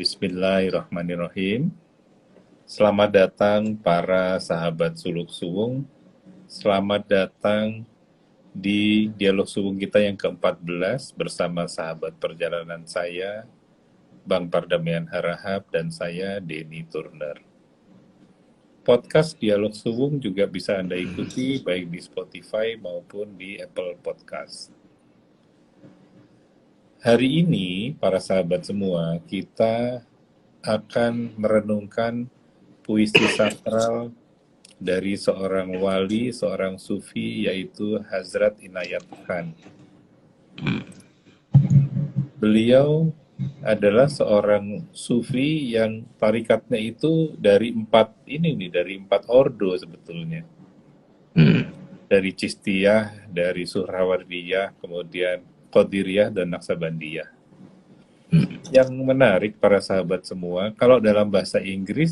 Bismillahirrahmanirrahim. Selamat datang para sahabat Suluk Suwung. Selamat datang di dialog suwung kita yang ke-14 bersama sahabat perjalanan saya, Bang Pardamaian Harahap, dan saya, Denny Turner. Podcast Dialog Suwung juga bisa Anda ikuti baik di Spotify maupun di Apple Podcast. Hari ini, para sahabat semua, kita akan merenungkan puisi sakral dari seorang wali, seorang sufi, yaitu Hazrat Inayat Khan. Beliau adalah seorang sufi yang tarikatnya itu dari empat ordo sebetulnya. Dari Chistiyah, dari Suhrawardiyah, kemudian Qadiriyah dan Naqsabandiyah. Yang menarik para sahabat semua, kalau dalam bahasa Inggris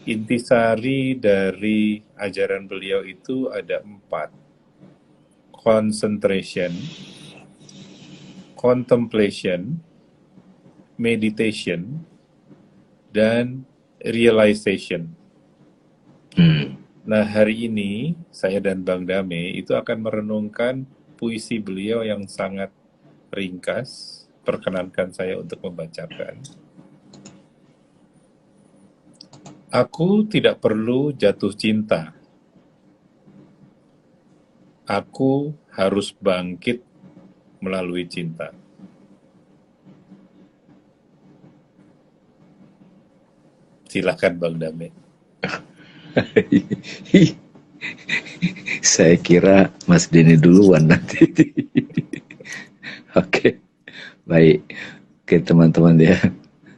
intisari dari ajaran beliau itu ada 4. Concentration, contemplation, meditation, dan realization. Nah, hari ini saya dan Bang Dame itu akan merenungkan puisi beliau yang sangat ringkas. Perkenankan saya untuk membacakan. Aku tidak perlu jatuh cinta. Aku harus bangkit melalui cinta. Silakan Bang Dame. Saya kira Mas Denny duluan nanti. Oke, baik. Oke teman-teman ya,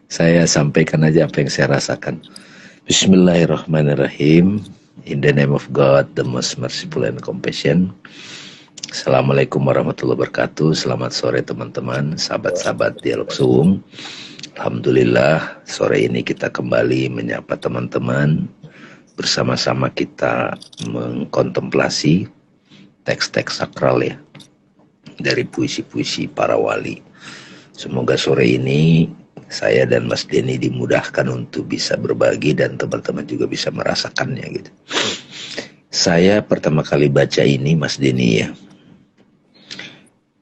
saya sampaikan aja apa yang saya rasakan. Bismillahirrahmanirrahim. In the name of God, the most merciful and compassion. Assalamualaikum warahmatullahi wabarakatuh. Selamat sore teman-teman, sahabat-sahabat Dialog Suwung. Alhamdulillah, sore ini kita kembali menyapa teman-teman. Bersama-sama kita mengkontemplasi teks-teks sakral ya, dari puisi-puisi para wali. Semoga sore ini saya dan Mas Denny dimudahkan untuk bisa berbagi dan teman-teman juga bisa merasakannya gitu. Saya pertama kali baca ini Mas Denny ya,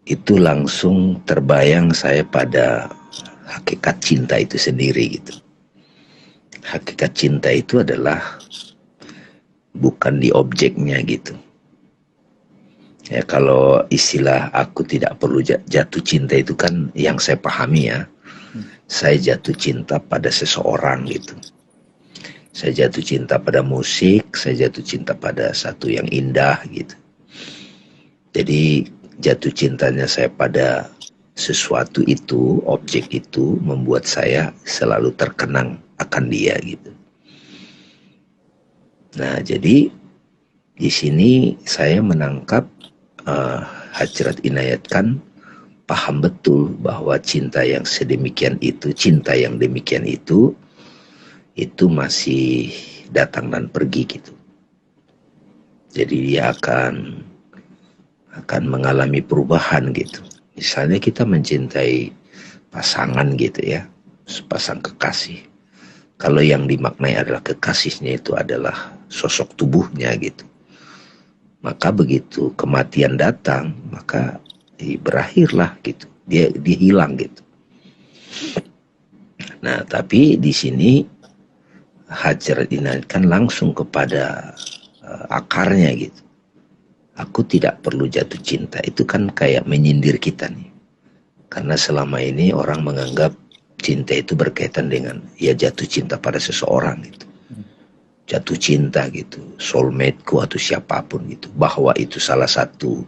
itu langsung terbayang saya pada hakikat cinta itu sendiri gitu. Hakikat cinta itu adalah bukan di objeknya gitu. Ya, kalau istilah aku tidak perlu jatuh cinta itu kan yang saya pahami ya. Saya jatuh cinta pada seseorang gitu. Saya jatuh cinta pada musik, saya jatuh cinta pada satu yang indah gitu. Jadi jatuh cintanya saya pada sesuatu itu, objek itu membuat saya selalu terkenang akan dia gitu. Nah, jadi di sini saya menangkap Hazrat Inayat Khan paham betul bahwa cinta yang sedemikian itu, cinta yang demikian itu masih datang dan pergi gitu. Jadi dia akan mengalami perubahan gitu. Misalnya kita mencintai pasangan gitu ya, sepasang kekasih. Kalau yang dimaknai adalah kekasihnya itu adalah sosok tubuhnya gitu. Maka begitu kematian datang, maka berakhirlah gitu. Dia hilang gitu. Nah, tapi di sini Hazrat Inayat Khan langsung kepada akarnya gitu. Aku tidak perlu jatuh cinta. Itu kan kayak menyindir kita nih. Karena selama ini orang menganggap cinta itu berkaitan dengan ya jatuh cinta pada seseorang gitu. Jatuh cinta gitu, soulmate-ku atau siapapun gitu. Bahwa itu salah satu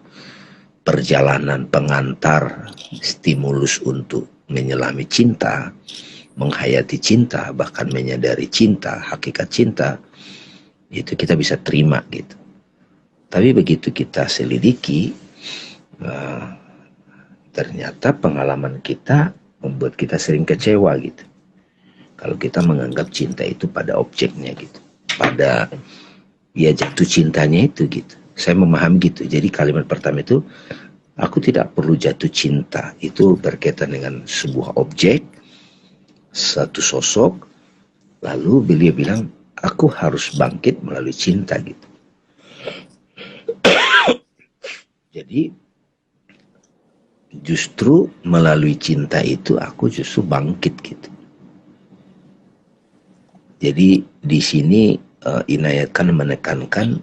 perjalanan pengantar stimulus untuk menyelami cinta, menghayati cinta, bahkan menyadari cinta, hakikat cinta, itu kita bisa terima gitu. Tapi begitu kita selidiki, ternyata pengalaman kita membuat kita sering kecewa gitu. Kalau kita menganggap cinta itu pada objeknya gitu, pada ya jatuh cintanya itu gitu. Saya memahami gitu. Jadi kalimat pertama itu, aku tidak perlu jatuh cinta. Itu berkaitan dengan sebuah objek satu sosok, lalu beliau bilang, aku harus bangkit melalui cinta gitu. Jadi justru melalui cinta itu aku justru bangkit gitu. Jadi di sini Inayat kan menekankan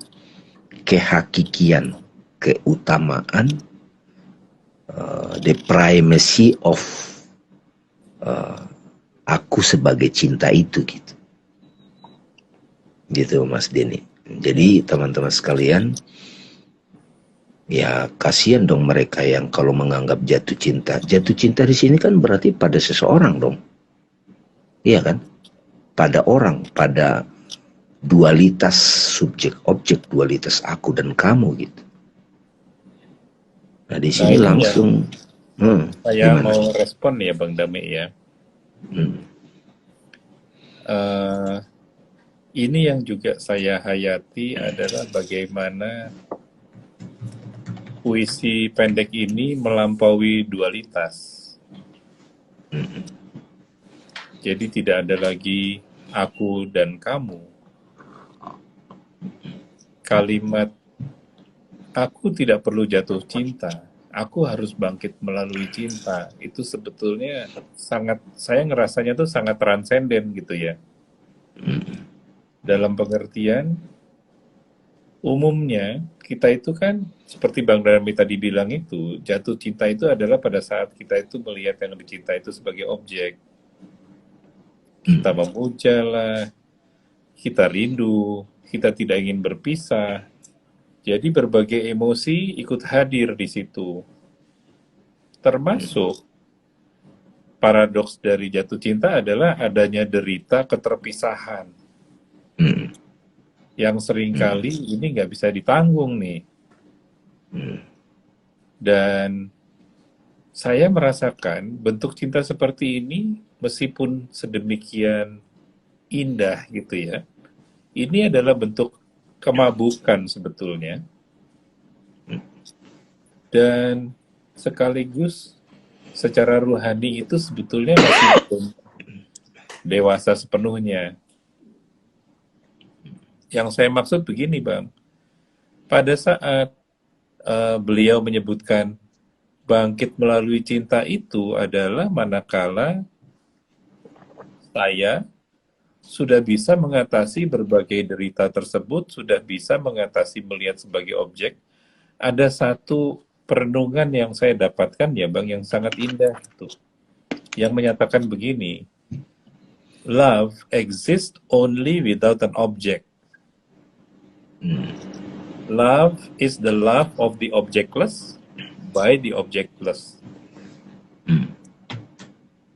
kehakikian, keutamaan, the primacy of aku sebagai cinta itu gitu. Gitu Mas Denny. Jadi teman-teman sekalian, ya kasihan dong mereka yang kalau menganggap jatuh cinta. Jatuh cinta di sini kan berarti pada seseorang dong. Iya kan? Pada orang, pada dualitas subjek objek, dualitas aku dan kamu gitu. Nah di Nah sini ini ya, langsung saya gimana? mau respon ya Bang Dame ya. Hmm, Eh, ini yang juga saya hayati adalah bagaimana puisi pendek ini melampaui dualitas. Jadi tidak ada lagi aku dan kamu. Kalimat aku tidak perlu jatuh cinta, aku harus bangkit melalui cinta. Itu sebetulnya sangat, saya ngerasanya tuh sangat transenden gitu ya. Dalam pengertian, umumnya kita itu kan seperti Bang Darmi tadi bilang itu, jatuh cinta itu adalah pada saat kita itu melihat yang dicinta itu sebagai objek. Kita memujalah, kita rindu, kita tidak ingin berpisah. Jadi berbagai emosi ikut hadir di situ. Termasuk paradoks dari jatuh cinta adalah adanya derita keterpisahan yang seringkali ini nggak bisa ditanggung nih. Dan saya merasakan bentuk cinta seperti ini meskipun sedemikian indah gitu ya. Ini adalah bentuk kemabukan sebetulnya dan sekaligus secara ruhani itu sebetulnya masih belum dewasa sepenuhnya. Yang saya maksud begini, Bang. Pada saat beliau menyebutkan bangkit melalui cinta itu adalah manakala saya sudah bisa mengatasi berbagai derita tersebut, sudah bisa mengatasi melihat sebagai objek. Ada satu perenungan yang saya dapatkan ya Bang, yang sangat indah itu. Yang menyatakan begini, love exists only without an object. Love is the love of the objectless by the objectless.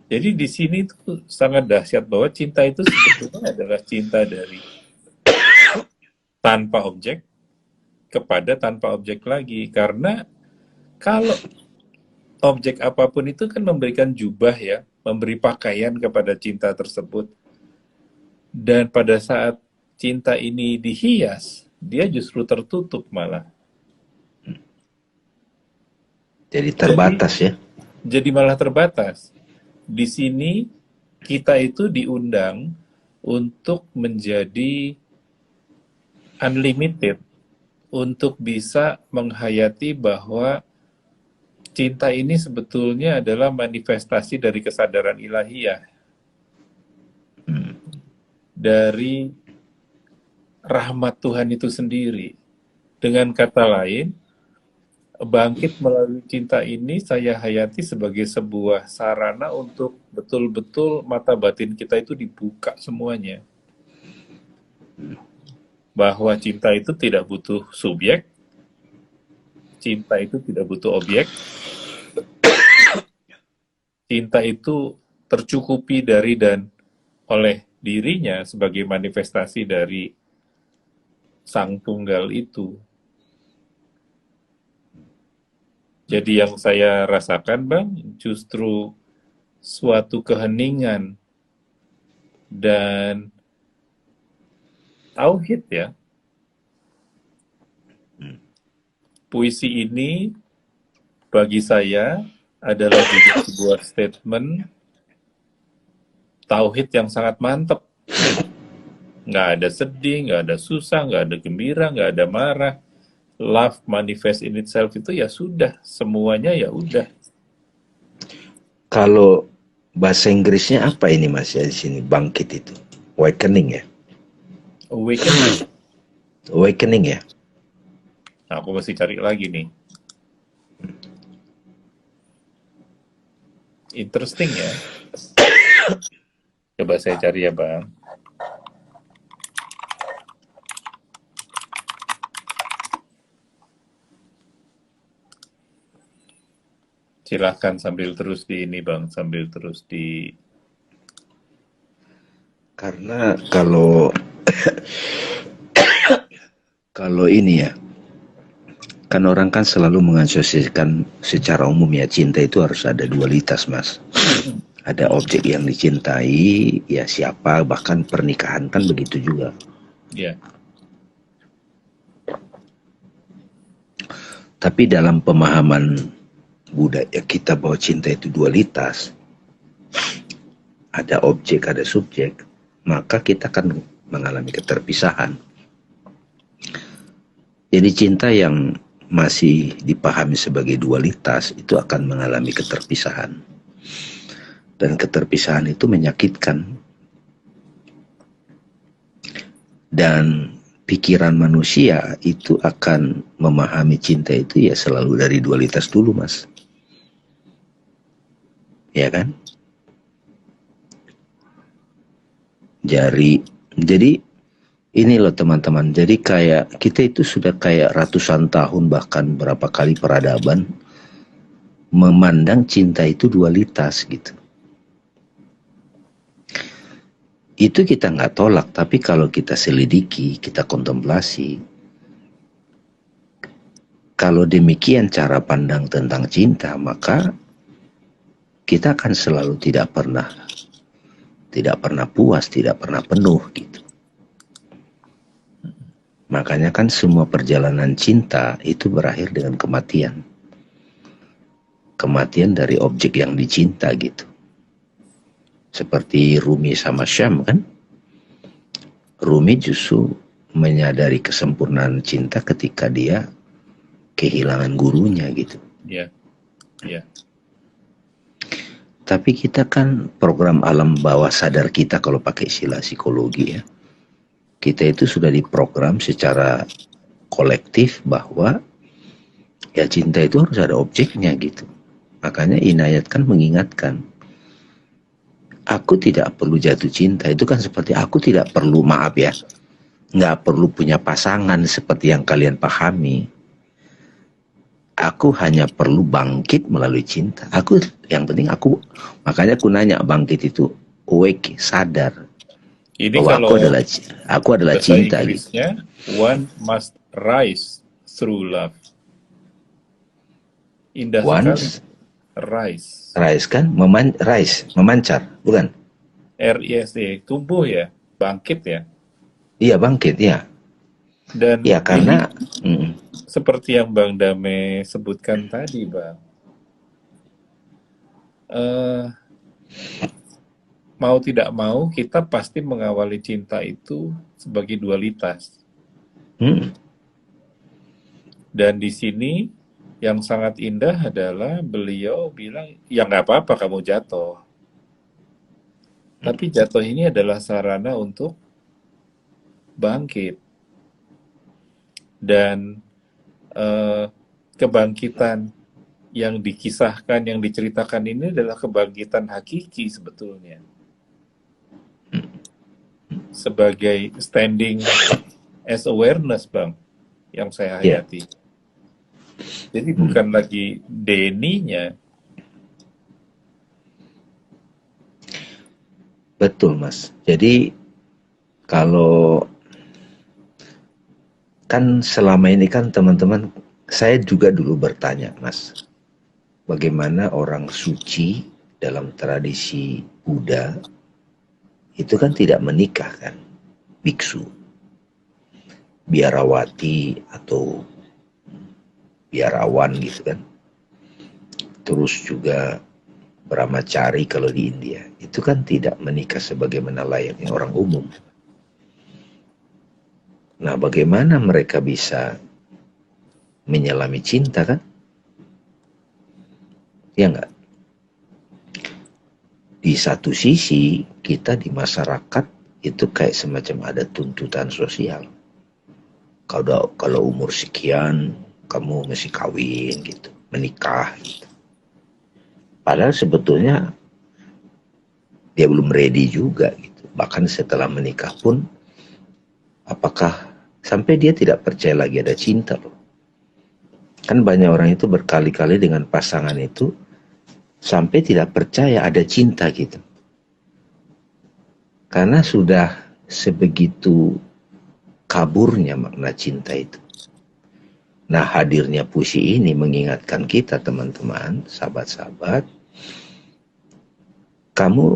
Jadi di sini tuh sangat dahsyat bahwa cinta itu sebetulnya adalah cinta dari tanpa objek kepada tanpa objek lagi. Karena kalau objek apapun itu kan memberikan jubah ya, memberi pakaian kepada cinta tersebut. Dan pada saat cinta ini dihias, dia justru tertutup malah. jadi Jadi terbatas ya. jadi malah terbatas. Di sini kita itu diundang untuk menjadi unlimited, untuk bisa menghayati bahwa cinta ini sebetulnya adalah manifestasi dari kesadaran ilahiyah, dari rahmat Tuhan itu sendiri. Dengan kata lain, bangkit melalui cinta ini saya hayati sebagai sebuah sarana untuk betul-betul mata batin kita itu dibuka semuanya. Bahwa cinta itu tidak butuh subjek, cinta itu tidak butuh objek, cinta itu tercukupi dari dan oleh dirinya sebagai manifestasi dari Sang Tunggal itu. Jadi yang saya rasakan Bang, justru suatu keheningan dan tauhid ya. Puisi ini bagi saya adalah juga sebuah statement tauhid yang sangat mantep. Nggak ada sedih, nggak ada susah, nggak ada gembira, nggak ada marah. Love manifest in itself itu ya sudah, semuanya ya udah. Kalau bahasa Inggrisnya apa ini Mas ya di sini bangkit itu? Awakening ya? Awakening. Awakening ya? Nah, aku masih cari lagi nih. Interesting ya. Coba saya cari ya, Bang. Silahkan sambil terus di ini, Bang. Sambil terus di... Karena kalau kalau ini ya, kan orang kan selalu mengasosiasikan secara umum ya cinta itu harus ada dualitas Mas. Ada objek yang dicintai, ya siapa, bahkan pernikahan kan begitu juga. Ya, Tapi dalam pemahaman budaya kita bahwa cinta itu dualitas, ada objek, ada subjek, maka kita akan mengalami keterpisahan. Jadi cinta yang masih dipahami sebagai dualitas itu akan mengalami keterpisahan. Dan keterpisahan itu menyakitkan. Dan pikiran manusia itu akan memahami cinta itu ya selalu dari dualitas dulu Mas. Ya kan? Jadi ini loh teman-teman, jadi kayak kita itu sudah kayak ratusan tahun bahkan berapa kali peradaban memandang cinta itu dualitas gitu. Itu kita nggak tolak, tapi kalau kita selidiki, kita kontemplasi, kalau demikian cara pandang tentang cinta, maka kita akan selalu tidak pernah puas, tidak pernah penuh gitu. Makanya kan semua perjalanan cinta itu berakhir dengan kematian. Kematian dari objek yang dicinta gitu. Seperti Rumi sama Syam kan. Rumi justru menyadari kesempurnaan cinta ketika dia kehilangan gurunya gitu. ya, ya. Tapi kita kan program alam bawah sadar kita kalau pakai istilah psikologi ya. Kita itu sudah diprogram secara kolektif bahwa ya cinta itu harus ada objeknya gitu. Makanya Inayat kan mengingatkan, aku tidak perlu jatuh cinta. Itu kan seperti aku tidak perlu, maaf ya, nggak perlu punya pasangan seperti yang kalian pahami. Aku hanya perlu bangkit melalui cinta. Yang penting makanya aku nanya bangkit itu awake, sadar Ini bahwa kalau aku adalah bahasa cinta gitu. Inggrisnya, one must rise through love. Indah sekali. Rise. Rise kan, memancar, bukan? R-I-S-E, tumbuh ya, bangkit ya. Iya bangkit ya. Dan Ya karena seperti yang Bang Dame sebutkan tadi, Bang. Mau tidak mau, kita pasti mengawali cinta itu sebagai dualitas. Dan di sini yang sangat indah adalah beliau bilang, ya nggak apa-apa kamu jatuh. Tapi jatuh ini adalah sarana untuk bangkit. Dan kebangkitan yang dikisahkan, yang diceritakan ini adalah kebangkitan hakiki sebetulnya. Sebagai standing as awareness, Bang, yang saya hayati. Jadi bukan lagi Denny-nya. Betul, Mas. Jadi kalau kan selama ini kan teman-teman, saya juga dulu bertanya, Mas, bagaimana orang suci dalam tradisi Buddha itu kan tidak menikah kan, biksu, biarawati atau biarawan gitu kan. Terus juga Brahmachari kalau di India, itu kan tidak menikah sebagaimana layaknya orang umum. Nah, bagaimana mereka bisa menyelami cinta kan? Ya enggak? Di satu sisi, kita di masyarakat itu kayak semacam ada tuntutan sosial. Kalau umur sekian, kamu mesti kawin gitu, menikah gitu. Padahal sebetulnya dia belum ready juga gitu. Bahkan setelah menikah pun, apakah sampai dia tidak percaya lagi ada cinta loh. Kan banyak orang itu berkali-kali dengan pasangan itu sampai tidak percaya ada cinta gitu. Karena sudah sebegitu kaburnya makna cinta itu. Nah, hadirnya puisi ini mengingatkan kita teman-teman, sahabat-sahabat, kamu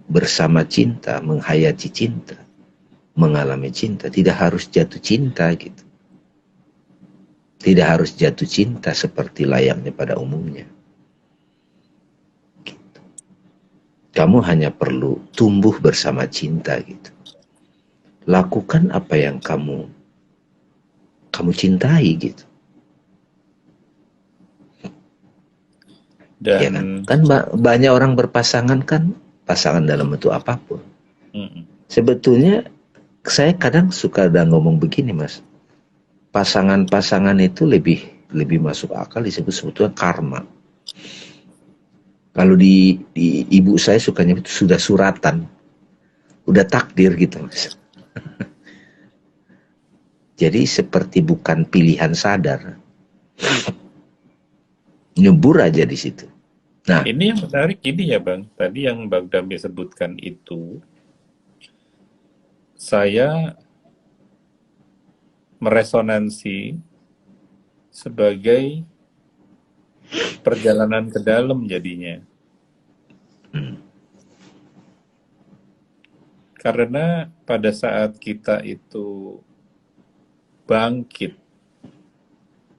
bersama cinta, menghayati cinta, mengalami cinta, tidak harus jatuh cinta gitu. Tidak harus jatuh cinta seperti layaknya pada umumnya. Gitu. Kamu hanya perlu tumbuh bersama cinta gitu. Lakukan apa yang kamu cintai gitu. Dan Ya kan banyak orang berpasangan kan, pasangan dalam bentuk apapun. Sebetulnya saya kadang suka ada ngomong begini, Mas. Pasangan-pasangan itu lebih masuk akal disebut sebetulnya karma. Kalau di ibu saya sukanya itu sudah suratan, udah takdir gitu, Mas. Jadi seperti bukan pilihan sadar, nyebur aja di situ. Nah, ini yang menarik ini ya Bang, tadi yang Bang Dami sebutkan itu, saya meresonansi sebagai perjalanan ke dalam jadinya. Karena pada saat kita itu bangkit,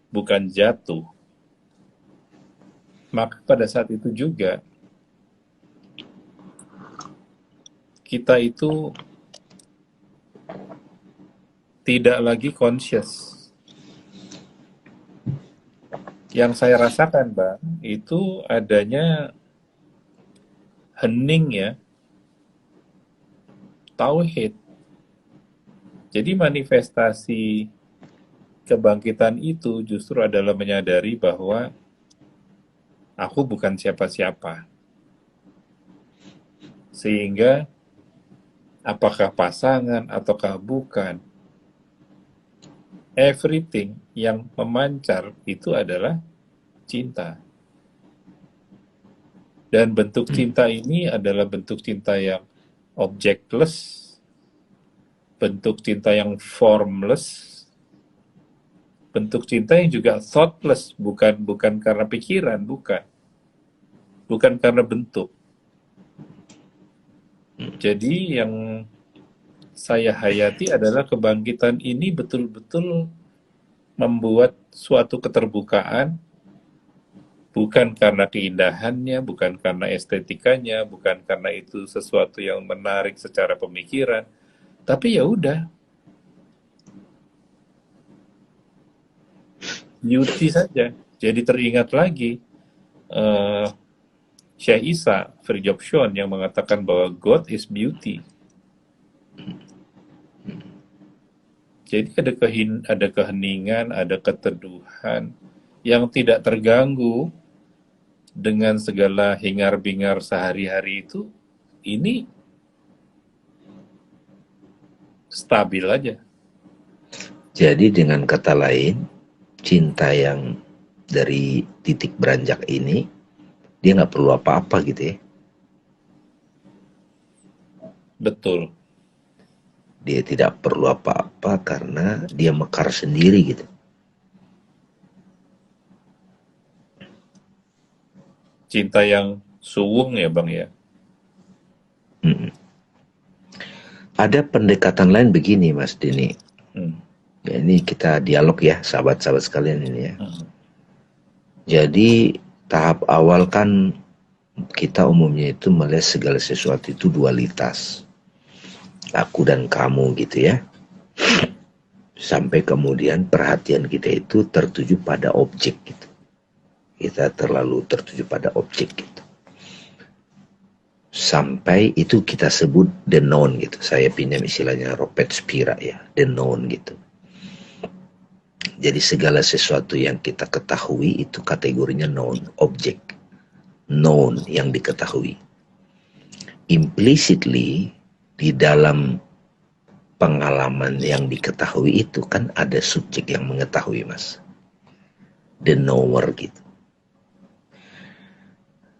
bukan jatuh, maka pada saat itu juga kita itu tidak lagi conscious. Yang saya rasakan, Bang, itu adanya hening ya, tauhid. Jadi manifestasi kebangkitan itu justru adalah menyadari bahwa aku bukan siapa-siapa. Sehingga apakah pasangan ataukah bukan, everything yang memancar itu adalah cinta. Dan bentuk cinta ini adalah bentuk cinta yang objectless, bentuk cinta yang formless, bentuk cinta yang juga thoughtless, bukan karena pikiran, bukan karena bentuk. Jadi yang saya hayati adalah kebangkitan ini betul-betul membuat suatu keterbukaan, bukan karena keindahannya, bukan karena estetikanya, bukan karena itu sesuatu yang menarik secara pemikiran, tapi ya udah, beauty saja. Jadi teringat lagi Syekh Isa, Fridtjof yang mengatakan bahwa God is beauty. Jadi ada keheningan, ada keteduhan yang tidak terganggu dengan segala hingar-bingar sehari-hari itu. Ini stabil aja. Jadi dengan kata lain, cinta yang dari titik beranjak ini, dia nggak perlu apa-apa gitu ya. Betul. Dia tidak perlu apa-apa karena dia mekar sendiri gitu. Cinta yang suwung ya Bang ya. Ada pendekatan lain begini Mas Dini. Ya, ini kita dialog ya sahabat-sahabat sekalian ini ya. Jadi tahap awal kan kita umumnya itu melihat segala sesuatu itu dualitas, aku dan kamu gitu ya, sampai kemudian perhatian kita itu tertuju pada objek gitu, kita terlalu tertuju pada objek gitu, sampai itu kita sebut the known gitu. Saya pinjam istilahnya Robert Spira ya, the known gitu. Jadi segala sesuatu yang kita ketahui itu kategorinya known, objek known yang diketahui. Implicitly di dalam pengalaman yang diketahui itu kan ada subjek yang mengetahui, Mas, the knower gitu.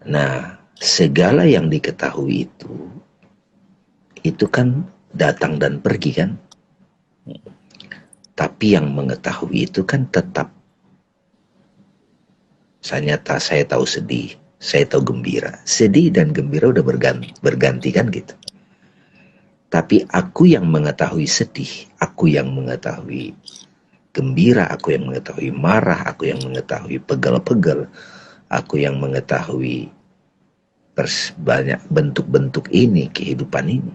Nah, segala yang diketahui itu kan datang dan pergi kan. Tapi yang mengetahui itu kan tetap. Saya tahu sedih, saya tahu gembira. Sedih dan gembira udah berganti kan gitu. Tapi aku yang mengetahui sedih, aku yang mengetahui gembira, aku yang mengetahui marah, aku yang mengetahui pegal-pegal, aku yang mengetahui banyak bentuk-bentuk ini, kehidupan ini.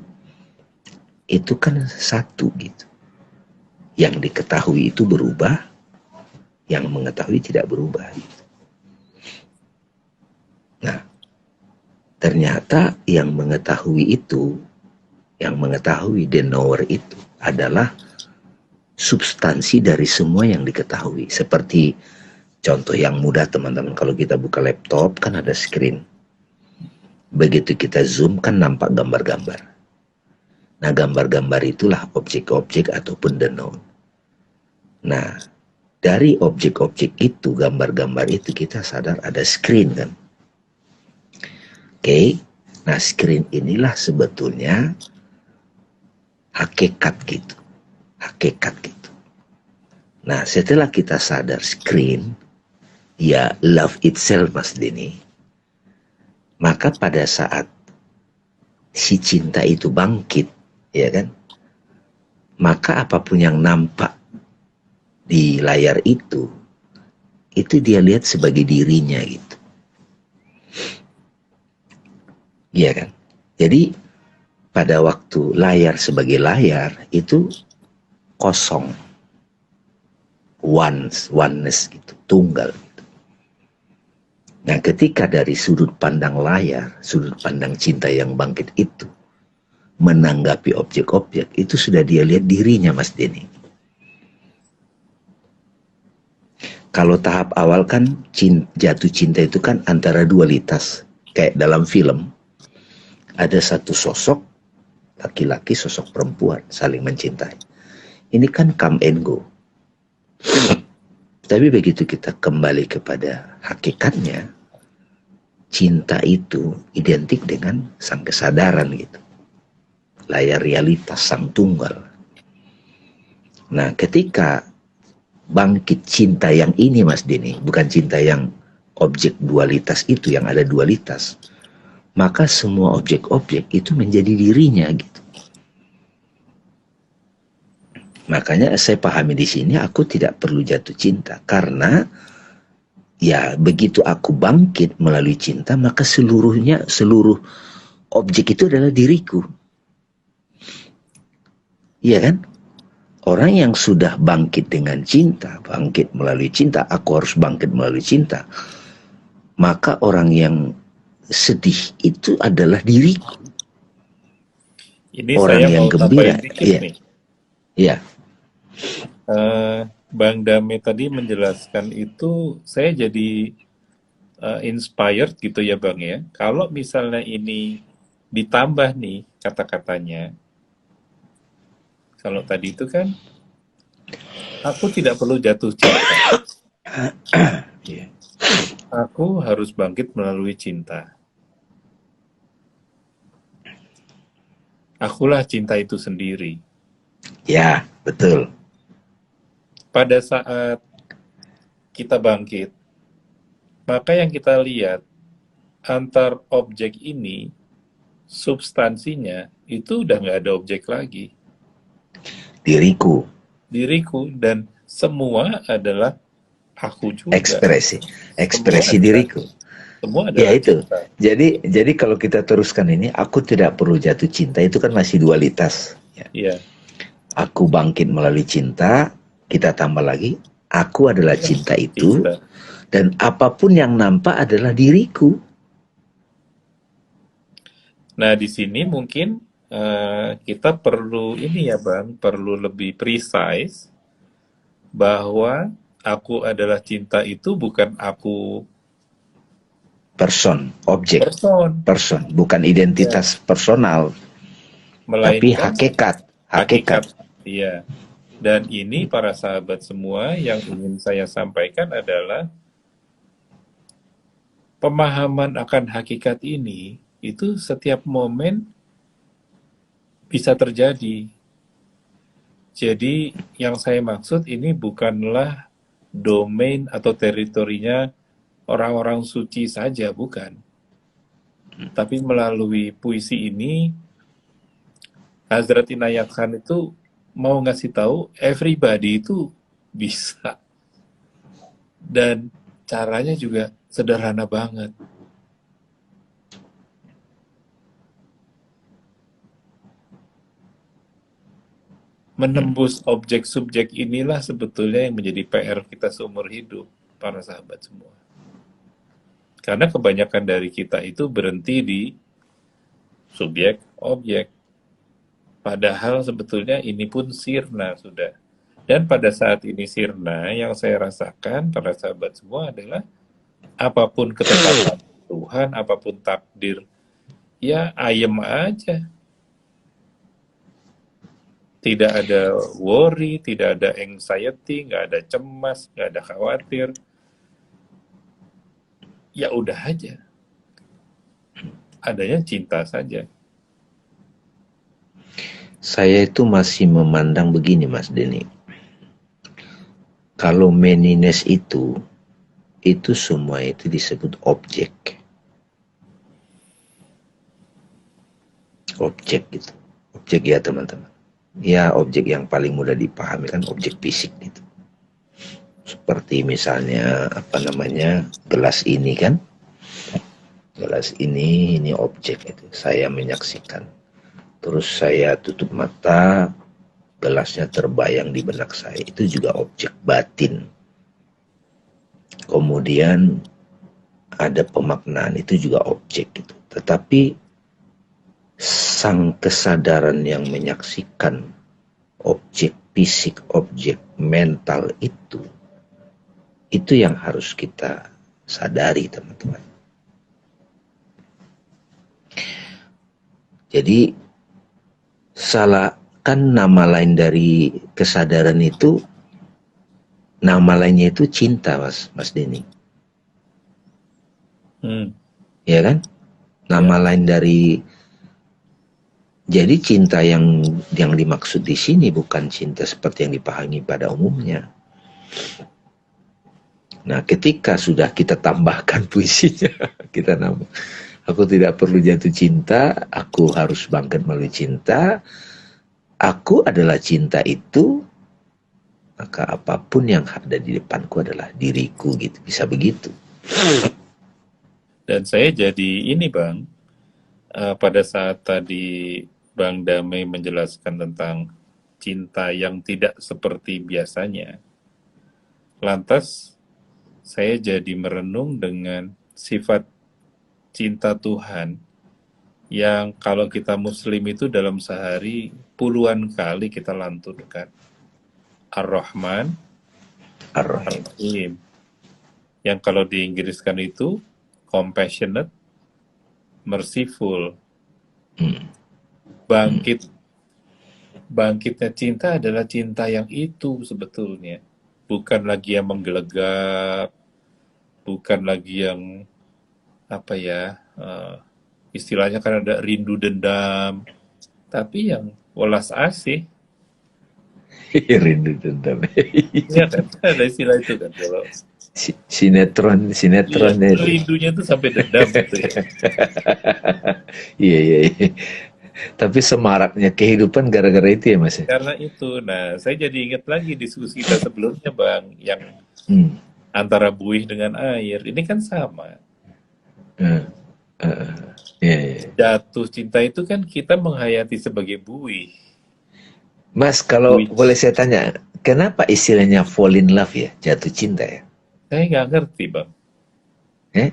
Itu kan satu gitu. Yang diketahui itu berubah, yang mengetahui tidak berubah gitu. Nah, ternyata yang mengetahui itu, yang mengetahui the knower itu adalah substansi dari semua yang diketahui. Seperti contoh yang mudah teman-teman, kalau kita buka laptop kan ada screen. Begitu kita zoom kan nampak gambar-gambar. Nah, gambar-gambar itulah objek-objek ataupun the known. Nah, dari objek-objek itu, gambar-gambar itu kita sadar ada screen kan. Oke, nah screen inilah sebetulnya hakikat gitu. Hakikat gitu. Nah, setelah kita sadar screen, ya love itself Mas Denny, maka pada saat si cinta itu bangkit, ya kan, maka apapun yang nampak di layar itu dia lihat sebagai dirinya gitu. Iya kan? Jadi pada waktu layar sebagai layar itu kosong, oneness gitu, tunggal gitu. Nah, ketika dari sudut pandang layar, sudut pandang cinta yang bangkit itu menanggapi objek-objek, itu sudah dia lihat dirinya Mas Denny. Kalau tahap awal kan jatuh cinta itu kan antara dualitas, kayak dalam film ada satu sosok laki-laki, sosok perempuan saling mencintai. Ini kan come and go. Tapi begitu kita kembali kepada hakikatnya, cinta itu identik dengan sang kesadaran gitu, layar realitas, sang tunggal. Nah, ketika bangkit cinta yang ini Mas Denny, bukan cinta yang objek dualitas itu, yang ada dualitas, maka semua objek-objek itu menjadi dirinya gitu. Makanya saya pahami di sini aku tidak perlu jatuh cinta, karena ya begitu aku bangkit melalui cinta, maka seluruh objek itu adalah diriku. Iya kan? Orang yang sudah bangkit dengan cinta, bangkit melalui cinta, aku harus bangkit melalui cinta, maka orang yang sedih itu adalah diriku. Ini orang saya yang mau gembira, tambahin dikit iya, nih. iya. Bang Dame tadi menjelaskan itu, saya jadi inspired gitu ya Bang ya. Kalau misalnya ini ditambah nih kata-katanya, kalau tadi itu kan, aku tidak perlu jatuh cinta. Iya. Aku harus bangkit melalui cinta. Akulah cinta itu sendiri. Ya, betul. Pada saat kita bangkit, maka yang kita lihat antar objek ini, substansinya itu udah nggak ada objek lagi. Diriku. Dan semua adalah aku juga. Ekspresi diriku. Semua Ya adalah itu. cinta. Jadi kalau kita teruskan ini, aku tidak perlu jatuh cinta, itu kan masih dualitas. Ya. Iya, Aku bangkit melalui cinta, kita tambah lagi, aku adalah iya, cinta itu, cinta. dan apapun yang nampak adalah diriku. Nah, di sini mungkin kita perlu ini ya Bang, perlu lebih precise bahwa aku adalah cinta itu bukan aku Person, objek, person, bukan ya, identitas personal, tapi melainkan hakikat, hakikat. hakikat. Iya. Dan ini para sahabat semua yang ingin saya sampaikan adalah pemahaman akan hakikat ini itu setiap momen bisa terjadi. Jadi yang saya maksud ini bukanlah domain atau teritorinya orang-orang suci saja, bukan. Tapi melalui puisi ini, Hazrat Inayat Khan itu mau ngasih tahu everybody itu bisa. Dan caranya juga sederhana banget. Menembus objek subjek inilah sebetulnya yang menjadi PR kita seumur hidup, para sahabat semua. Karena kebanyakan dari kita itu berhenti di subjek, objek. Padahal sebetulnya ini pun sirna sudah. Dan pada saat ini sirna, yang saya rasakan para sahabat semua adalah apapun ketetapan Tuhan, apapun takdir, ya ayem aja. Tidak ada worry, tidak ada anxiety, nggak ada cemas, nggak ada khawatir. Ya udah aja. Adanya cinta saja. Saya itu masih memandang begini, Mas Denny. Kalau meniness itu semua itu disebut objek. Objek gitu. Objek ya teman-teman. Ya objek yang paling mudah dipahami kan objek fisik gitu. Seperti misalnya apa namanya gelas ini kan. Gelas ini objek itu. Saya menyaksikan. Terus saya tutup mata, gelasnya terbayang di benak saya. Itu juga objek batin. Kemudian ada pemaknaan, itu juga objek gitu. Tetapi sang kesadaran yang menyaksikan objek fisik, objek mental itu yang harus kita sadari teman-teman. Jadi salah kan nama lain dari kesadaran itu, nama lainnya itu cinta, Mas Denny. Ya kan? Nama lain dari, jadi cinta yang dimaksud di sini bukan cinta seperti yang dipahami pada umumnya. Nah, ketika sudah kita tambahkan puisinya, kita nambah. Aku tidak perlu jatuh cinta, aku harus bangkit melalui cinta. Aku adalah cinta itu, maka apapun yang ada di depanku adalah diriku gitu. Bisa begitu. Dan saya jadi ini Bang, pada saat tadi Bang Damai menjelaskan tentang cinta yang tidak seperti biasanya, lantas saya jadi merenung dengan sifat cinta Tuhan yang kalau kita muslim itu dalam sehari puluhan kali kita lantunkan. Ar-Rahman, Ar-Rahim. Yang kalau di Inggriskan itu compassionate, merciful. Bangkitnya cinta adalah cinta yang itu sebetulnya. Bukan lagi yang menggelegap, bukan lagi yang apa ya, istilahnya kan ada rindu dendam, tapi yang welas asih. Rindu dendam. Iya kan, ada istilah itu kan kalau Sinetron iya, rindunya tuh sampai dendam gitu ya. Iya. Tapi semaraknya kehidupan gara-gara itu ya Mas. Karena itu, nah saya jadi ingat lagi diskusi kita sebelumnya Bang, yang antara buih dengan air, ini kan sama. Eh, eh, iya, iya. Jatuh cinta itu kan kita menghayati sebagai buih. Mas, kalau Buih. boleh saya tanya, kenapa istilahnya fall in love ya, jatuh cinta ya? Saya nggak ngerti, Bang. Eh?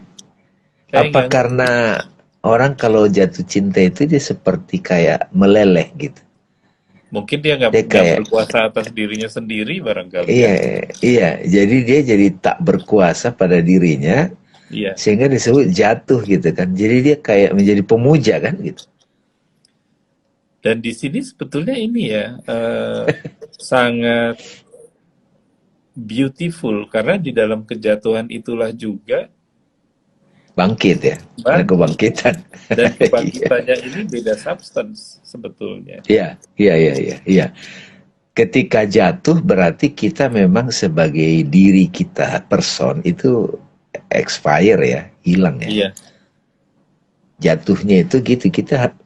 Saya Apa nggak ngerti. karena orang kalau jatuh cinta itu dia seperti kayak meleleh gitu. Mungkin dia nggak Dia nggak kayak, berkuasa atas dirinya sendiri barangkali ya. iya, iya. Jadi dia jadi tak berkuasa pada dirinya, Iya. sehingga disebut jatuh gitu kan. Jadi dia kayak menjadi pemuja kan gitu. Dan di sini sebetulnya ini ya sangat beautiful karena di dalam kejatuhan itulah juga Bangkit ya, ada bangkit. kebangkitan. Dan Iya, kebangkitannya ini beda substance sebetulnya. iya, iya, iya, iya. Iya. Ketika jatuh berarti kita memang sebagai diri kita, person itu expire ya, hilang ya. Iya, Jatuhnya itu gitu,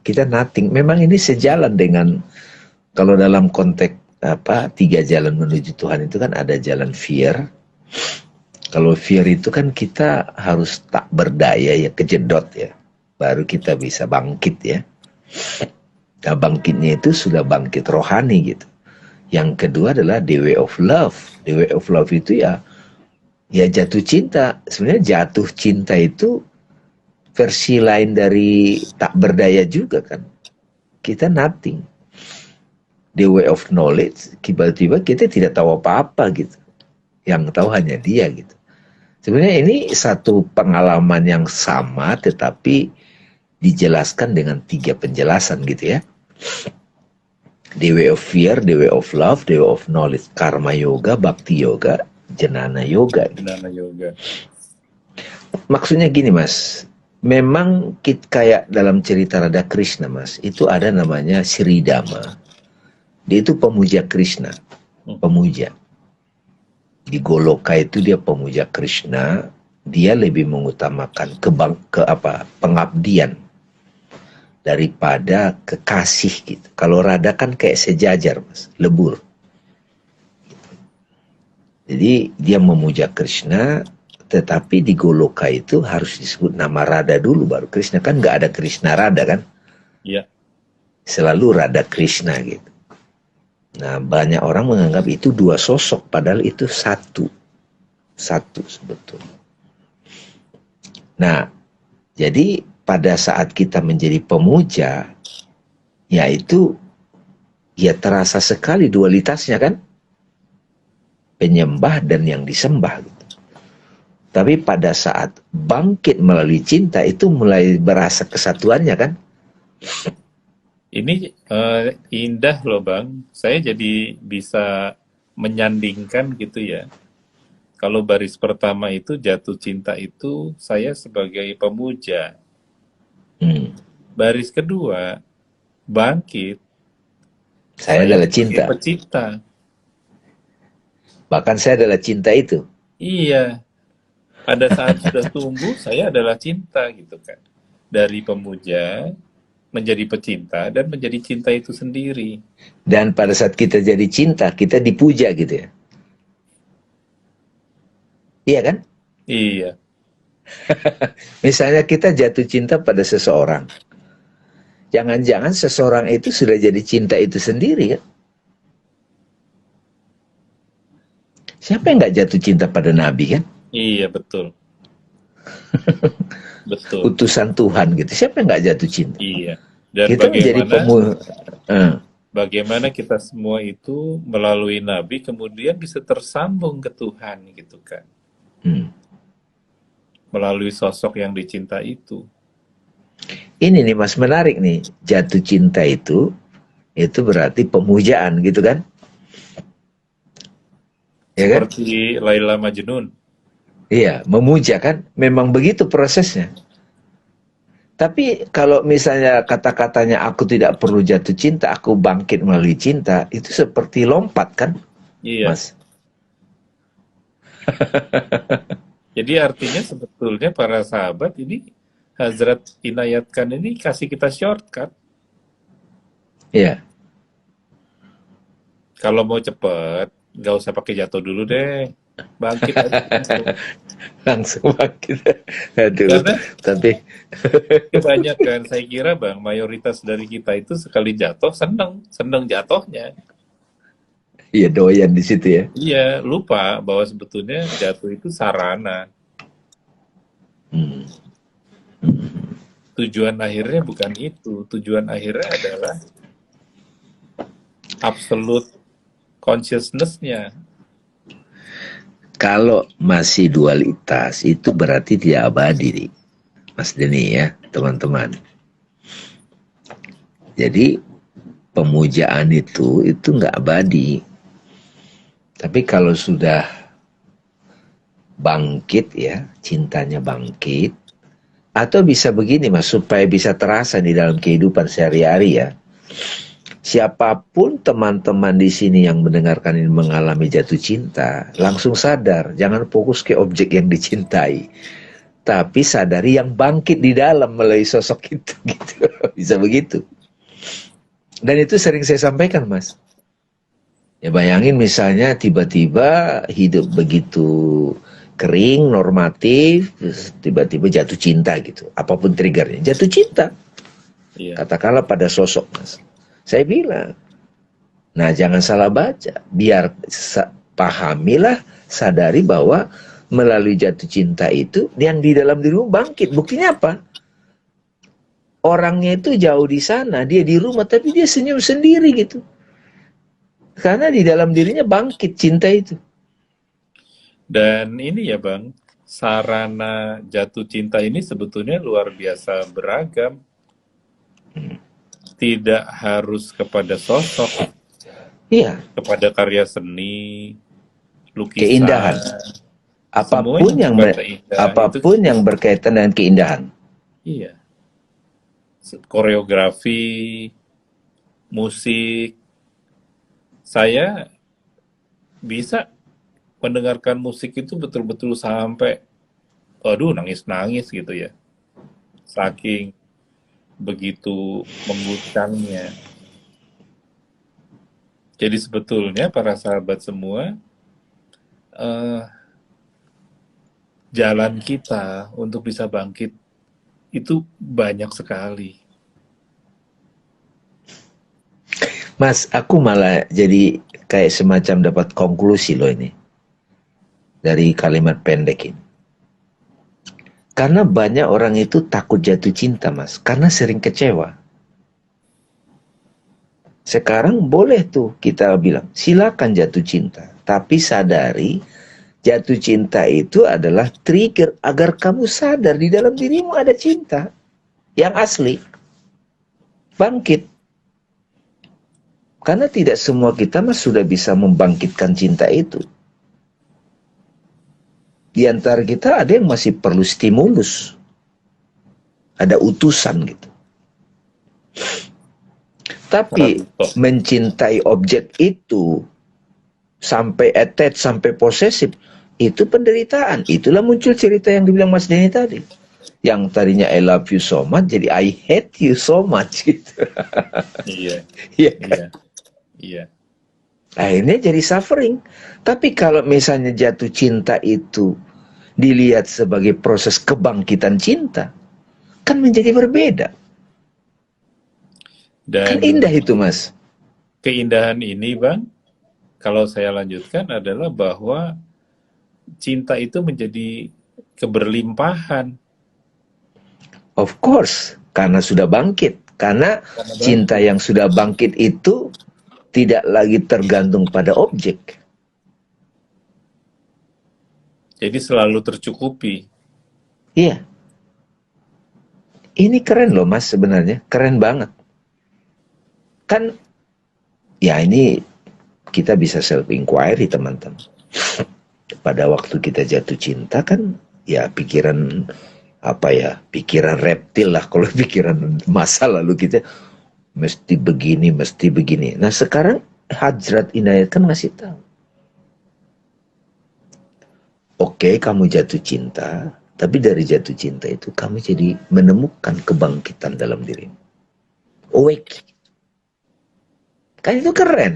kita nothing. Memang ini sejalan dengan, kalau dalam konteks apa, tiga jalan menuju Tuhan itu kan ada jalan fear. Kalau fear itu kan kita harus tak berdaya ya, kejedot ya, baru kita bisa bangkit ya. Nah, bangkitnya itu sudah bangkit rohani gitu. Yang kedua adalah the way of love. The way of love itu ya, ya jatuh cinta. Sebenarnya jatuh cinta itu versi lain dari tak berdaya juga kan. Kita nothing. The way of knowledge, tiba-tiba kita tidak tahu apa-apa gitu. Yang tahu hanya dia gitu. Sebenarnya ini satu pengalaman yang sama tetapi dijelaskan dengan tiga penjelasan gitu ya. The way of fear, the way of love, the way of knowledge. Karma yoga, bhakti yoga, jnana yoga. Jnana Yoga. Maksudnya gini mas, memang kayak dalam cerita Radha Krishna mas, itu ada namanya Sri Dhamma. Dia itu pemuja Krishna, pemuja. Di Goloka itu dia pemuja Krishna, dia lebih mengutamakan pengabdian daripada kekasih gitu. Kalau Radha kan kayak sejajar mas, lebur. Jadi dia memuja Krishna, tetapi di Goloka itu harus disebut nama Radha dulu baru Krishna. Kan nggak ada Krishna Radha kan, Iya. selalu Radha Krishna gitu. Nah banyak orang menganggap itu dua sosok, padahal itu satu sebetulnya. Nah jadi pada saat kita menjadi pemuja, yaitu ya terasa sekali dualitasnya kan, penyembah dan yang disembah gitu. Tapi pada saat bangkit melalui cinta itu mulai berasa kesatuannya kan. Ini indah loh Bang. Saya jadi bisa menyandingkan gitu ya. Kalau baris pertama itu jatuh cinta itu saya sebagai pemuja. Hmm. Baris kedua bangkit Saya saya adalah sebagai cinta. pecinta. Bahkan saya adalah cinta itu. Iya, pada saat sudah tumbuh saya adalah cinta gitu kan. Dari pemuja menjadi pecinta dan menjadi cinta itu sendiri. Dan pada saat kita jadi cinta, kita dipuja gitu ya. Iya kan? Iya, Misalnya kita jatuh cinta pada seseorang. Jangan-jangan seseorang itu sudah jadi cinta itu sendiri kan? Siapa yang nggak jatuh cinta pada Nabi kan? iya betul, betul. Utusan Tuhan gitu. Siapa yang nggak jatuh cinta? Iya. Dan Kita menjadi bagaimana kita semua itu melalui Nabi kemudian bisa tersambung ke Tuhan gitu kan. hmm. Melalui sosok yang dicinta itu. Ini nih mas menarik nih. Jatuh cinta itu berarti pemujaan gitu kan? Ya kan? Seperti Laila Majnun. Iya, memuja kan? Memang begitu prosesnya. Tapi kalau misalnya kata-katanya aku tidak perlu jatuh cinta, aku bangkit melalui cinta, itu seperti lompat kan, Iya. Mas? Jadi artinya sebetulnya para sahabat ini Hazrat inayatkan ini kasih kita shortcut. Iya, Kalau mau cepet, nggak usah pakai jatuh dulu deh. bangkit aja langsung. Langsung bangkit. Aduh, Karena tapi banyak kan, saya kira Bang, mayoritas dari kita itu sekali jatuh seneng, seneng jatuhnya. ya doyan di situ ya. Iya, lupa bahwa sebetulnya jatuh itu sarana. Hmm. Tujuan akhirnya bukan itu. Tujuan akhirnya adalah absolute consciousness-nya. Kalau masih dualitas itu berarti tidak abadi nih, Mas Denny ya, teman-teman. Jadi pemujaan itu nggak abadi. Tapi kalau sudah bangkit ya, cintanya bangkit, atau bisa begini Mas, supaya bisa terasa di dalam kehidupan sehari-hari ya. Siapapun teman-teman di sini yang mendengarkan ini mengalami jatuh cinta, langsung sadar, jangan fokus ke objek yang dicintai, tapi sadari yang bangkit di dalam melalui sosok itu gitu. Bisa begitu. Dan itu sering saya sampaikan, Mas. Ya bayangin misalnya tiba-tiba hidup begitu kering, normatif, terus tiba-tiba jatuh cinta gitu. Apapun triggernya, jatuh cinta. Iya. Katakanlah pada sosok, Mas. Saya bilang, nah jangan salah baca. Biar pahamilah, sadari bahwa melalui jatuh cinta itu, yang di dalam dirimu bangkit. Buktinya apa? Orangnya itu jauh di sana, dia di rumah, tapi dia senyum sendiri gitu. Karena di dalam dirinya bangkit cinta itu. Dan ini ya Bang, sarana jatuh cinta ini sebetulnya luar biasa beragam. Tidak harus kepada sosok, Iya, kepada karya seni, keindahan. lukisan, semuanya Apapun yang berbahasa indah. Itu apapun yang berkaitan dengan keindahan. iya, koreografi, musik. Saya bisa mendengarkan musik itu betul-betul sampai, aduh nangis-nangis gitu ya. Saking begitu mengguncangnya. Jadi sebetulnya para sahabat semua, eh, jalan kita untuk bisa bangkit itu banyak sekali. Mas, aku malah jadi kayak semacam dapat konklusi loh ini dari kalimat pendek ini. Karena banyak orang itu takut jatuh cinta, Mas, karena sering kecewa. Sekarang boleh tuh kita bilang, silakan jatuh cinta, tapi sadari jatuh cinta itu adalah trigger agar kamu sadar di dalam dirimu ada cinta yang asli. Bangkit. Karena tidak semua kita mas sudah bisa membangkitkan cinta itu. Di antara kita ada yang masih perlu stimulus. Ada utusan gitu. Tapi mencintai objek itu sampai attach, sampai posesif, itu penderitaan. Itulah muncul cerita yang dibilang Mas Denny tadi. Yang tadinya I love you so much, jadi I hate you so much gitu. Iya, Iya kan? iya. Akhirnya jadi suffering. Tapi kalau misalnya jatuh cinta itu dilihat sebagai proses kebangkitan cinta, kan menjadi berbeda. Kan Dan indah itu, Mas. keindahan ini, Bang, kalau saya lanjutkan adalah bahwa cinta itu menjadi keberlimpahan. Of course, karena sudah bangkit. Karena cinta yang sudah bangkit itu tidak lagi tergantung pada objek. Jadi selalu tercukupi. Iya. Ini keren loh Mas sebenarnya. Keren banget. Kan, ya ini kita bisa self-inquiry teman-teman. Pada waktu kita jatuh cinta kan, ya pikiran apa ya, pikiran reptil lah. Kalau pikiran masa lalu kita mesti begini, mesti begini. Nah sekarang Hadrat Inayat kan ngasih tahu. Oke, kamu jatuh cinta, tapi dari jatuh cinta itu kamu jadi menemukan kebangkitan dalam dirimu. Awake. Kan itu keren.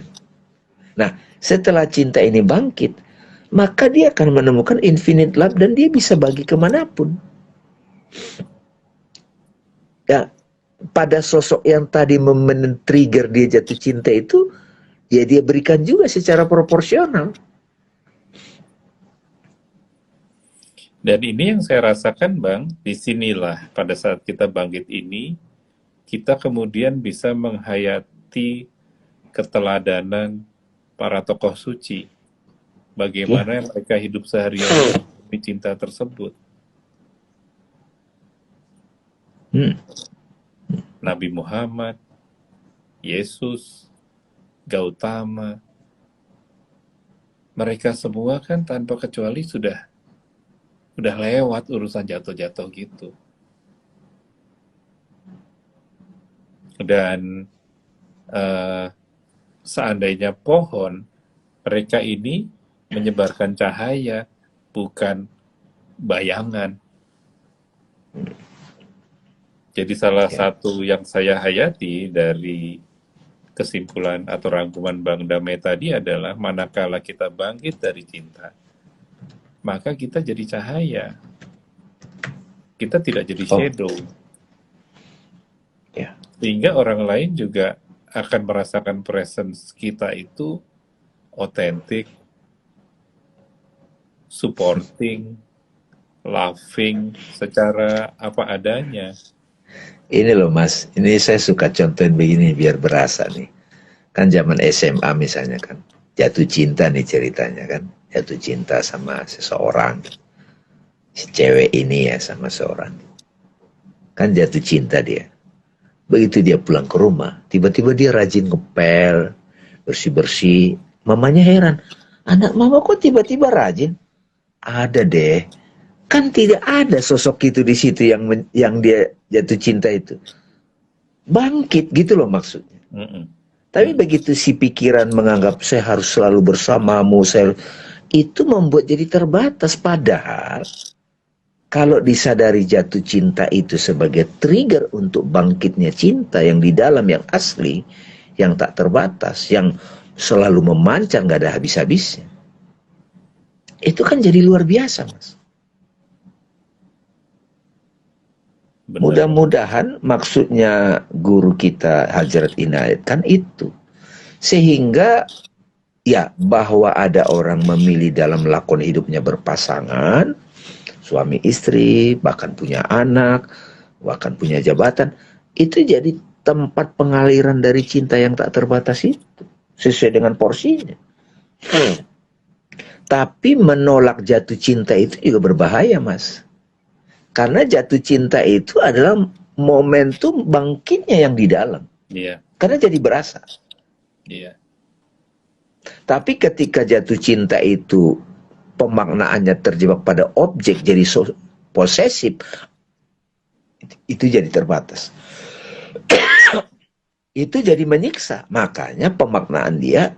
Nah, setelah cinta ini bangkit, maka dia akan menemukan infinite love dan dia bisa bagi kemanapun. Ya, pada sosok yang tadi men-trigger dia jatuh cinta itu, ya dia berikan juga secara proporsional. Dan ini yang saya rasakan, Bang, disinilah pada saat kita bangkit ini, kita kemudian bisa menghayati keteladanan para tokoh suci. Ya. Bagaimana mereka hidup sehari-hari demi cinta tersebut. Hmm. Nabi Muhammad, Yesus, Gautama, mereka semua kan tanpa kecuali udah lewat urusan jatuh-jatuh gitu. Dan seandainya pohon, mereka ini menyebarkan cahaya, bukan bayangan. Jadi salah Ya. satu yang saya hayati dari kesimpulan atau rangkuman Bang Damai tadi adalah manakala kita bangkit dari cinta, maka kita jadi cahaya. Kita tidak jadi Oh, shadow. ya. Sehingga orang lain juga akan merasakan presence kita itu otentik, supporting, laughing, secara apa adanya. Ini loh Mas, ini saya suka contohin begini biar berasa nih. Kan zaman SMA misalnya kan, jatuh cinta nih ceritanya kan, jatuh cinta sama seseorang, si cewek ini ya sama seorang. Kan jatuh cinta dia. Begitu dia pulang ke rumah, tiba-tiba dia rajin ngepel, bersih-bersih. Mamanya heran, anak mama kok tiba-tiba rajin? Ada deh. Kan tidak ada sosok itu di situ yang dia jatuh cinta itu. Bangkit gitu loh maksudnya. Mm-mm. Tapi begitu si pikiran menganggap saya harus selalu bersamamu, itu membuat jadi terbatas. Padahal kalau disadari jatuh cinta itu sebagai trigger untuk bangkitnya cinta yang di dalam, yang asli, yang tak terbatas, yang selalu memancar gak ada habis-habisnya, itu kan jadi luar biasa Mas. Benar. Mudah-mudahan maksudnya guru kita Hadjrat Inayat kan itu, sehingga ya bahwa ada orang memilih dalam lakon hidupnya berpasangan, suami istri, bahkan punya anak, bahkan punya jabatan, itu jadi tempat pengaliran dari cinta yang tak terbatas itu, sesuai dengan porsinya. Tapi menolak jatuh cinta itu juga berbahaya Mas. Karena jatuh cinta itu adalah momentum bangkitnya yang di dalam. Iya. Karena jadi berasa. Iya. Tapi ketika jatuh cinta itu pemaknaannya terjebak pada objek, jadi posesif, itu jadi terbatas. Itu jadi menyiksa. Makanya pemaknaan dia,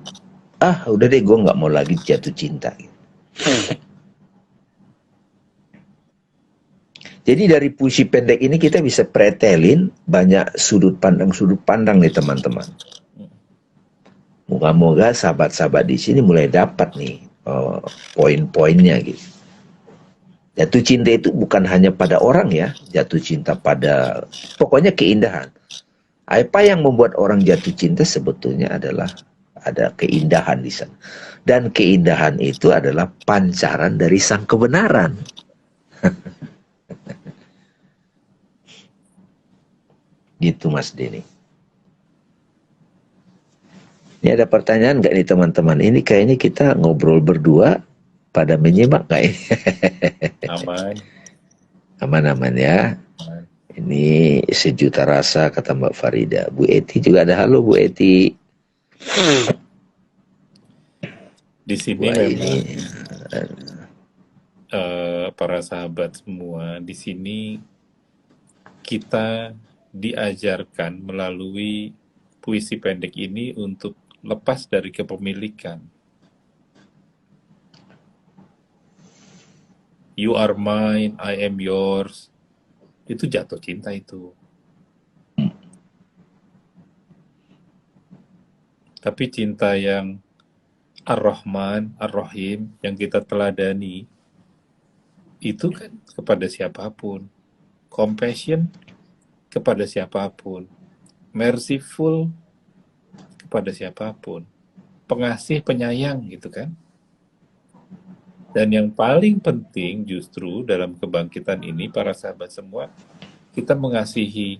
udah deh gue nggak mau lagi jatuh cinta. Jadi dari puisi pendek ini kita bisa pretelin banyak sudut pandang nih teman-teman. Moga-moga sahabat-sahabat di sini mulai dapat nih poin-poinnya gitu. Jatuh cinta itu bukan hanya pada orang ya, jatuh cinta pada pokoknya keindahan. Apa yang membuat orang jatuh cinta sebetulnya adalah ada keindahan di sana. Dan keindahan itu adalah pancaran dari sang kebenaran. Gitu Mas Denny. Ini ada pertanyaan nggak nih teman-teman? Ini kayaknya kita ngobrol berdua pada menyimak nggak ini? Aman. Aman-aman ya. Aman. Ini sejuta rasa kata Mbak Farida. Bu Eti juga ada. Halo Bu Eti. Di sini Wah, memang ini para sahabat semua, di sini kita diajarkan melalui puisi pendek ini untuk lepas dari kepemilikan. You are mine, I am yours. Itu jatuh cinta itu. Tapi cinta yang Ar-Rahman, Ar-Rahim yang kita teladani itu kan kepada siapapun. Compassion kepada siapapun. Merciful kepada siapapun. Pengasih, penyayang gitu kan. Dan yang paling penting justru dalam kebangkitan ini para sahabat semua, kita mengasihi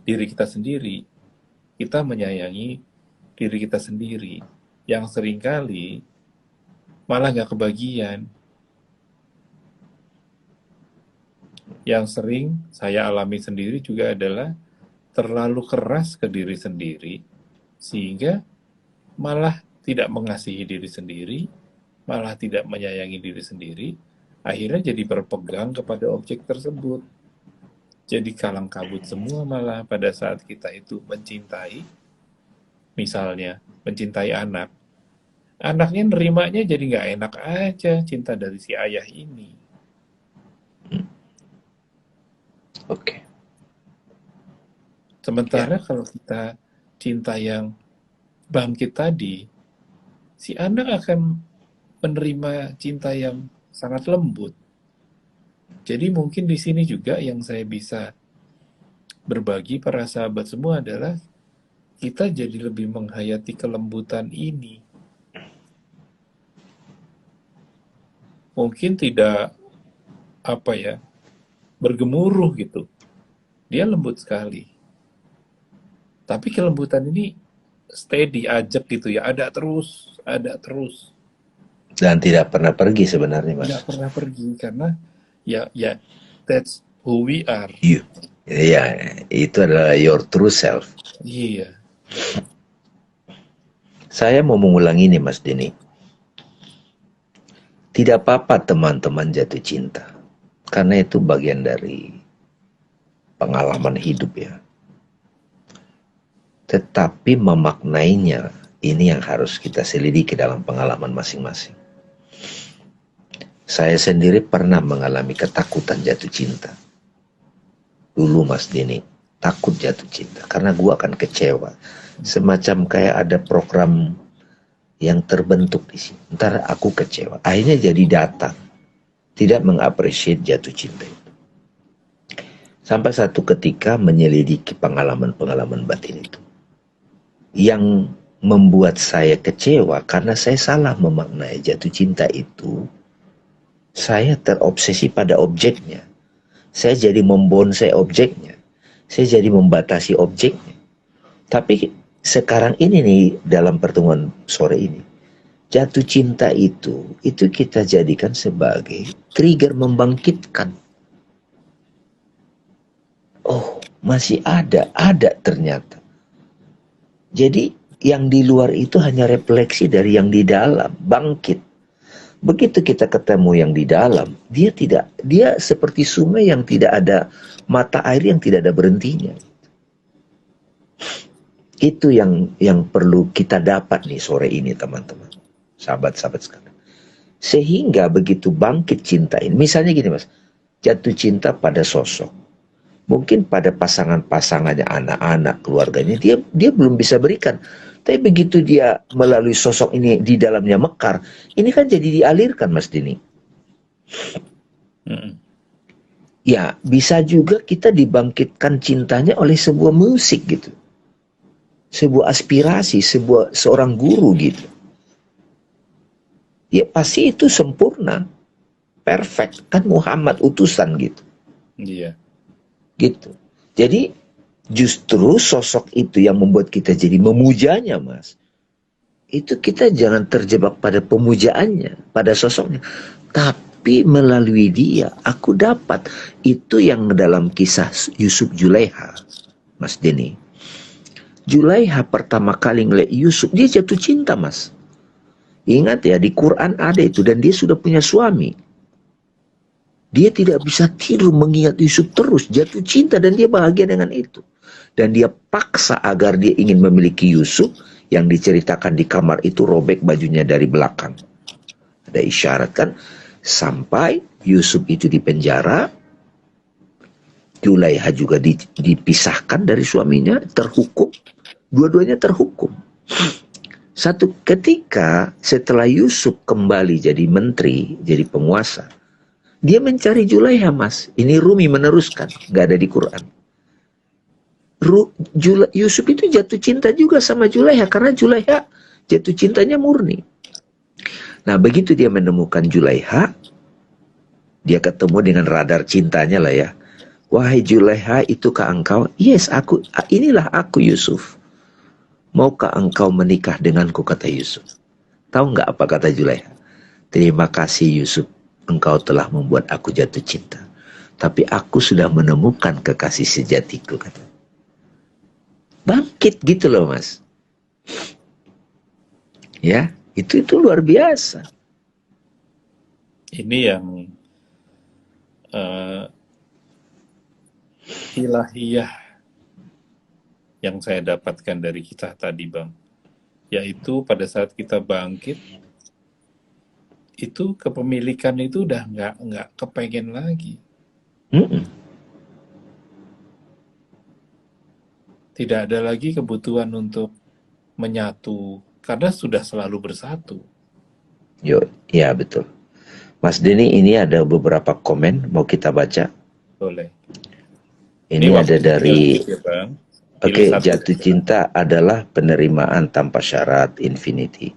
diri kita sendiri. Kita menyayangi diri kita sendiri. Yang seringkali malah nggak kebagian. Yang sering saya alami sendiri juga adalah terlalu keras ke diri sendiri, sehingga malah tidak mengasihi diri sendiri, malah tidak menyayangi diri sendiri, akhirnya jadi berpegang kepada objek tersebut. Jadi kalang kabut semua malah pada saat kita itu mencintai, misalnya mencintai anak. Anaknya nerimanya jadi nggak enak aja cinta dari si ayah ini. Oke. Sementara kalau kita cinta yang bangkit tadi, si anak akan menerima cinta yang sangat lembut. Jadi mungkin di sini juga yang saya bisa berbagi para sahabat semua adalah kita jadi lebih menghayati kelembutan ini. Mungkin tidak bergemuruh gitu. Dia lembut sekali. Tapi kelembutan ini steady, ajak gitu ya, ada terus. Dan tidak pernah pergi sebenarnya, Mas. Tidak pernah pergi karena ya that's who we are. Ya, itu adalah your true self. Iya. Saya mau mengulangi ini, Mas Denny. Tidak apa-apa teman-teman jatuh cinta. Karena itu bagian dari pengalaman hidup ya. Tetapi memaknainya, ini yang harus kita selidiki dalam pengalaman masing-masing. Saya sendiri pernah mengalami ketakutan jatuh cinta. Dulu Mas Denny, takut jatuh cinta. Karena gua akan kecewa. Semacam kayak ada program yang terbentuk di sini. Ntar aku kecewa. Akhirnya jadi datang. Tidak mengapresiasi jatuh cinta itu. Sampai satu ketika menyelidiki pengalaman-pengalaman batin itu. Yang membuat saya kecewa karena saya salah memaknai jatuh cinta itu. Saya terobsesi pada objeknya. Saya jadi membonsai objeknya. Saya jadi membatasi objeknya. Tapi sekarang ini nih dalam pertemuan sore ini, jatuh cinta itu kita jadikan sebagai trigger membangkitkan. Oh, masih ada ternyata. Jadi yang di luar itu hanya refleksi dari yang di dalam, bangkit. Begitu kita ketemu yang di dalam, dia seperti sungai yang tidak ada mata air yang tidak ada berhentinya. Itu yang perlu kita dapat nih sore ini teman-teman. Sahabat-sahabat sekalian. Sehingga begitu bangkit cinta ini, misalnya gini Mas, jatuh cinta pada sosok. Mungkin pada pasangan-pasangannya, anak-anak, keluarganya, dia belum bisa berikan. Tapi begitu dia melalui sosok ini di dalamnya mekar, ini kan jadi dialirkan Mas Dini. Ya, bisa juga kita dibangkitkan cintanya oleh sebuah musik gitu. Sebuah aspirasi, seorang guru gitu. Ya pasti itu sempurna, perfect, kan Muhammad utusan gitu. Iya. Gitu. Jadi justru sosok itu yang membuat kita jadi memujanya Mas. Itu kita jangan terjebak pada pemujaannya, pada sosoknya. Tapi melalui dia, aku dapat. Itu yang dalam kisah Yusuf Julaiha, Mas Denny. Julaiha pertama kali ngeliat Yusuf, dia jatuh cinta Mas. Ingat ya, di Quran ada itu, dan dia sudah punya suami. Dia tidak bisa tidur mengingat Yusuf terus, jatuh cinta dan dia bahagia dengan itu. Dan dia paksa agar dia ingin memiliki Yusuf, yang diceritakan di kamar itu robek bajunya dari belakang. Ada isyarat kan, sampai Yusuf itu di penjara, Julaiha juga dipisahkan dari suaminya, terhukum. Dua-duanya terhukum. Satu ketika setelah Yusuf kembali jadi menteri, jadi penguasa, dia mencari Julaiha, Mas. Ini Rumi meneruskan, nggak ada di Quran. Yusuf itu jatuh cinta juga sama Julaiha karena Julaiha jatuh cintanya murni. Nah, begitu dia menemukan Julaiha, dia ketemu dengan radar cintanya lah ya. Wahai Julaiha, itukah engkau? Yes, inilah aku Yusuf. Maukah engkau menikah denganku, kata Yusuf. Tahu nggak apa kata Julaiha? Terima kasih Yusuf, engkau telah membuat aku jatuh cinta. Tapi aku sudah menemukan kekasih sejatiku, kata. Bangkit gitu loh, Mas. Ya, itu luar biasa. Ini yang ilahiyah yang saya dapatkan dari kita tadi, Bang. Yaitu pada saat kita bangkit, itu kepemilikan itu udah nggak kepengen lagi. Tidak ada lagi kebutuhan untuk menyatu, karena sudah selalu bersatu. Ya betul. Mas Denny, ini ada beberapa komen, mau kita baca? Boleh. Ini ada dari... Ya, Bang. Oke, jatuh cinta adalah penerimaan tanpa syarat, infinity.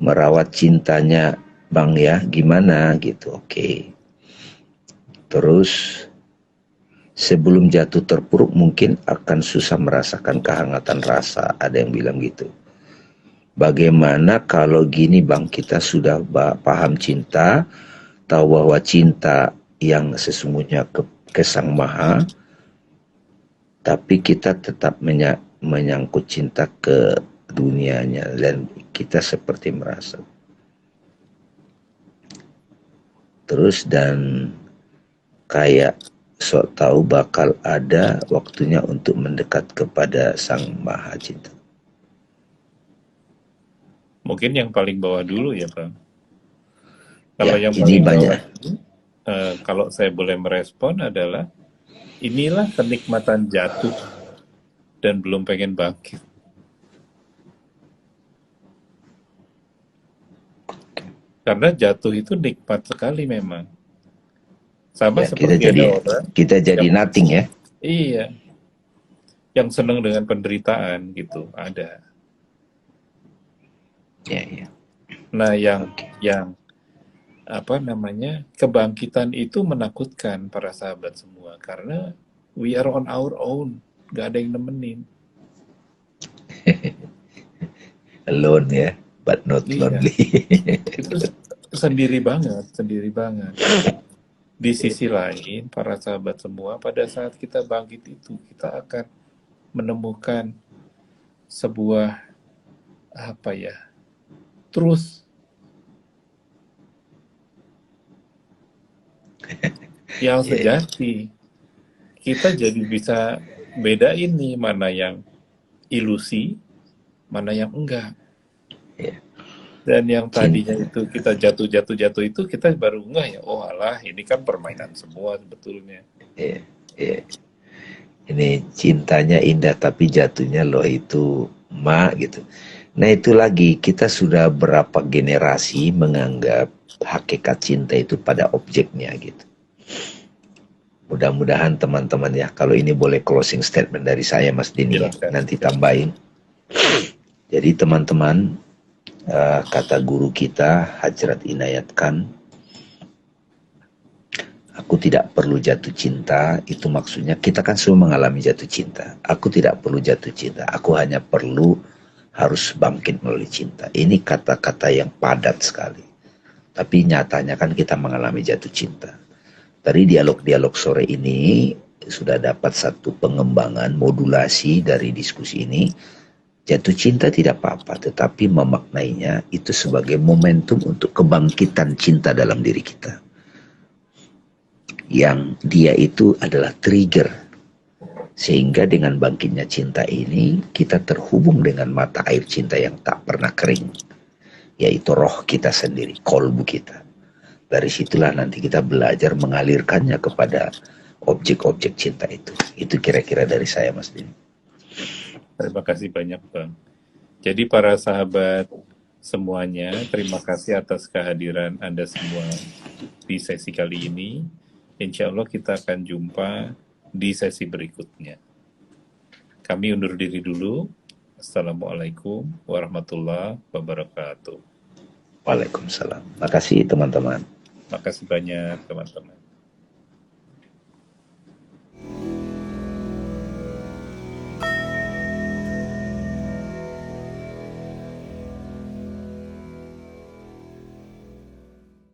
Merawat cintanya, Bang ya, gimana gitu, oke. Terus, sebelum jatuh terpuruk mungkin akan susah merasakan kehangatan rasa, ada yang bilang gitu. Bagaimana kalau gini, Bang, kita sudah paham cinta, tahu bahwa cinta yang sesungguhnya ke Sang Maha, tapi kita tetap menyangkut cinta ke dunianya dan kita seperti merasa. Terus dan kayak sok tahu bakal ada waktunya untuk mendekat kepada Sang Maha Cinta. Mungkin yang paling bawah dulu ya, Bang. Kalau ya, yang ini banyak. Kalau saya boleh merespon adalah inilah kenikmatan jatuh dan belum pengen bangkit. Karena jatuh itu nikmat sekali memang. Sama ya, seperti kita jadi nothing ya. Iya. Yang senang dengan penderitaan gitu, ada. Ya. Nah, yang apa namanya, kebangkitan itu menakutkan para sahabat semua karena we are on our own, gak ada yang nemenin. Alone ya, but not lonely. Itu sendiri banget. Di sisi lain, para sahabat semua, pada saat kita bangkit itu, kita akan menemukan sebuah truth yang sejati. Kita jadi bisa bedain nih mana yang ilusi, mana yang enggak. Dan yang tadinya itu kita jatuh itu kita baru enggak ya, oh alah ini kan permainan semua sebetulnya. Ini cintanya indah tapi jatuhnya loh itu gitu. Nah itu lagi, kita sudah berapa generasi menganggap hakikat cinta itu pada objeknya gitu. Mudah-mudahan teman-teman ya, kalau ini boleh closing statement dari saya Mas Dini, nanti tambahin. Jadi teman-teman, kata guru kita Hajrat Inayat Khan, aku tidak perlu jatuh cinta, itu maksudnya kita kan semua mengalami jatuh cinta. Aku tidak perlu jatuh cinta, aku hanya perlu harus bangkit melalui cinta. Ini kata-kata yang padat sekali. Tapi nyatanya kan kita mengalami jatuh cinta. Dari dialog-dialog sore ini sudah dapat satu pengembangan modulasi dari diskusi ini. Jatuh cinta tidak apa-apa, tetapi memaknainya itu sebagai momentum untuk kebangkitan cinta dalam diri kita. Yang dia itu adalah trigger. Sehingga dengan bangkitnya cinta ini, kita terhubung dengan mata air cinta yang tak pernah kering. Yaitu roh kita sendiri, kolbu kita. Dari situlah nanti kita belajar mengalirkannya kepada objek-objek cinta itu. Itu kira-kira dari saya, Mas Dini. Terima kasih banyak, Bang. Jadi para sahabat semuanya, terima kasih atas kehadiran Anda semua di sesi kali ini. Insya Allah kita akan jumpa di sesi berikutnya. Kami undur diri dulu. Assalamualaikum warahmatullahi wabarakatuh. Waalaikumsalam. Makasih teman-teman. Makasih banyak teman-teman.